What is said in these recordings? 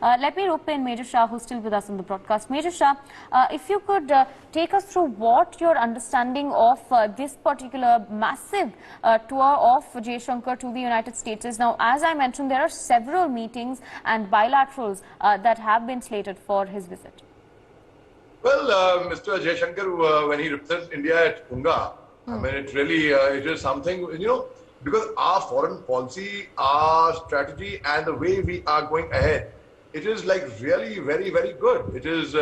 Let me rope in Major Shah, who's still with us on the broadcast. Major Shah, if you could take us through what your understanding of this particular massive tour of Jaishankar to the United States is. Now, as I mentioned, there are several meetings and bilaterals that have been slated for his visit. Well, Mr. Jaishankar, when he represents India at Unga, I mean, it really it is something, you know, because our foreign policy, our strategy, and the way we are going ahead, it is like really very, very good. It is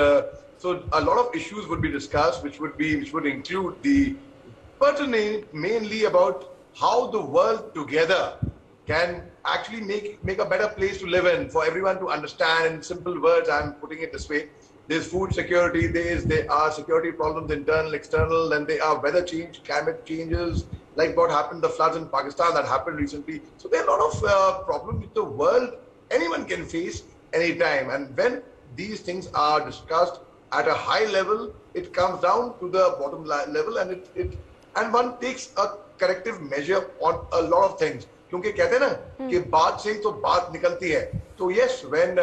so a lot of issues would be discussed, which would include the pertinent mainly about how the world together can actually make a better place to live in for everyone to understand. In simple words, I'm putting it this way. There's food security, there are security problems, internal, external, and there are weather change, climate changes, like what happened, the floods in Pakistan that happened recently. So there are a lot of problems which the world, anyone can face anytime. And when these things are discussed at a high level, it comes down to the bottom level, and and one takes a corrective measure on a lot of things. क्योंकि कहते हैं ना कि बात से तो बात निकलती है. So yes, when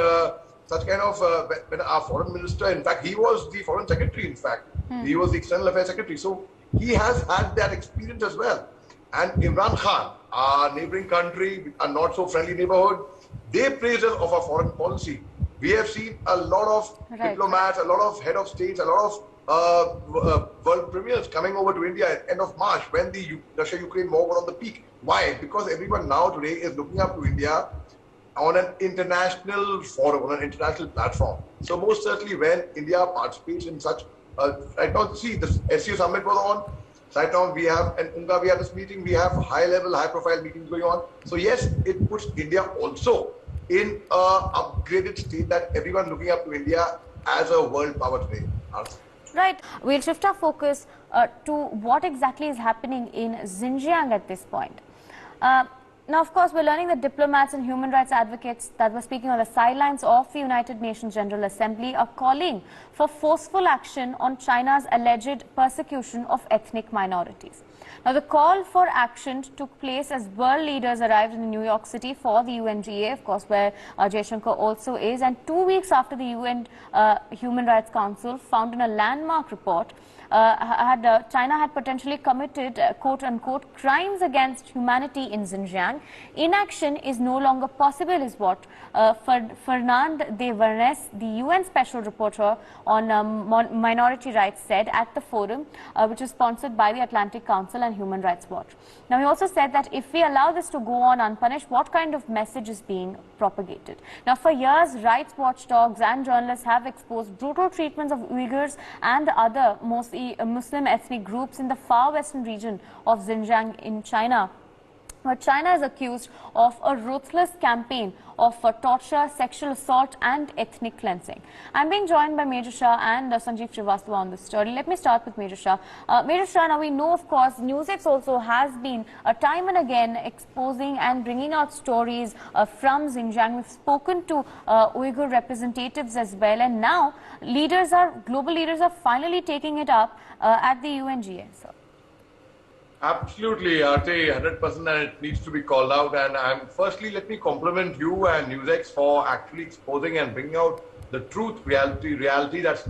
such kind of when our foreign minister, in fact, he was the foreign secretary. In fact, he was the external affairs secretary. So he has had that experience as well. And Imran Khan, our neighboring country, a not so friendly neighborhood, they praised us of our foreign policy. We have seen a lot of diplomats, a lot of head of states, a lot of world premiers coming over to India at end of March when the Russia-Ukraine war was on the peak. Why? Because everyone now today is looking up to India on an international forum, on an international platform. So most certainly when India participates in such, right now, see, the SCO summit was on. Right now we have, and Unga, we have this meeting, we have high-level, high-profile meetings going on. So yes, it puts India also in a upgraded state that everyone looking up to India as a world power today. Right. We'll shift our focus to what exactly is happening in Xinjiang at this point. Now, of course, we're learning that diplomats and human rights advocates that were speaking on the sidelines of the United Nations General Assembly are calling for forceful action on China's alleged persecution of ethnic minorities. Now, the call for action took place as world leaders arrived in New York City for the UNGA, of course, where Jaishankar also is, and 2 weeks after the UN Human Rights Council found in a landmark report China had potentially committed quote-unquote crimes against humanity in Xinjiang. Inaction is no longer possible is what Fernand de Vernes, the UN Special Rapporteur on Minority Rights, said at the forum, which is sponsored by the Atlantic Council and Human Rights Watch. Now, he also said that if we allow this to go on unpunished, what kind of message is being propagated? Now, for years, rights watchdogs and journalists have exposed brutal treatments of Uyghurs and other mostly Muslim ethnic groups in the far western region of Xinjiang in China. But China is accused of a ruthless campaign of torture, sexual assault and ethnic cleansing. I'm being joined by Major Shah and Sanjeev Srivastava on this story. Let me start with Major Shah. Major Shah, now we know, of course, NewsX also has been time and again exposing and bringing out stories from Xinjiang. We've spoken to Uyghur representatives as well, and now global leaders are finally taking it up at the UNGA. So. Absolutely, Arte, 100%, and it needs to be called out. And firstly, let me compliment you and NewsX for actually exposing and bringing out the truth, reality. That's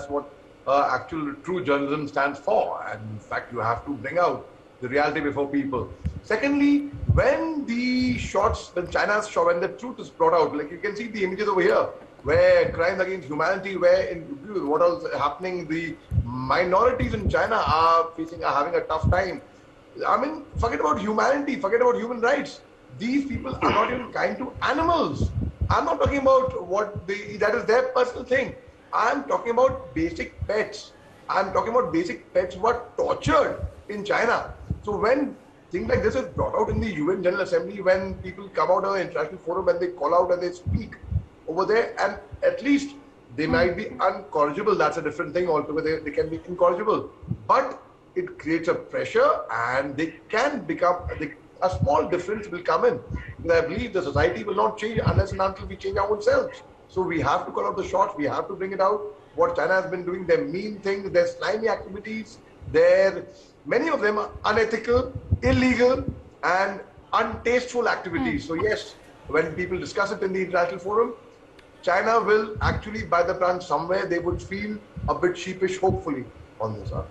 what actual true journalism stands for. And in fact, you have to bring out the reality before people. Secondly, when China's shot, when the truth is brought out, like you can see the images over here, where crimes against humanity, what else is happening, the minorities in China are having a tough time. I mean, forget about humanity, forget about human rights. These people are not even kind to animals. I'm not talking about that is their personal thing. I'm talking about basic pets. I'm talking about basic pets who are tortured in China. So when things like this is brought out in the UN General Assembly, when people come out of an international forum and they call out and they speak over there, and at least they might be incorrigible. That's a different thing altogether. They can be incorrigible, but it creates a pressure, and they can become a small difference will come in. Because I believe the society will not change unless and until we change ourselves. So we have to call out the shots. We have to bring it out. What China has been doing, their mean things, their slimy activities, many of them are unethical, illegal, and untasteful activities. So yes, when people discuss it in the international forum, China will actually, by the time somewhere, they would feel a bit sheepish, hopefully, on this. Right.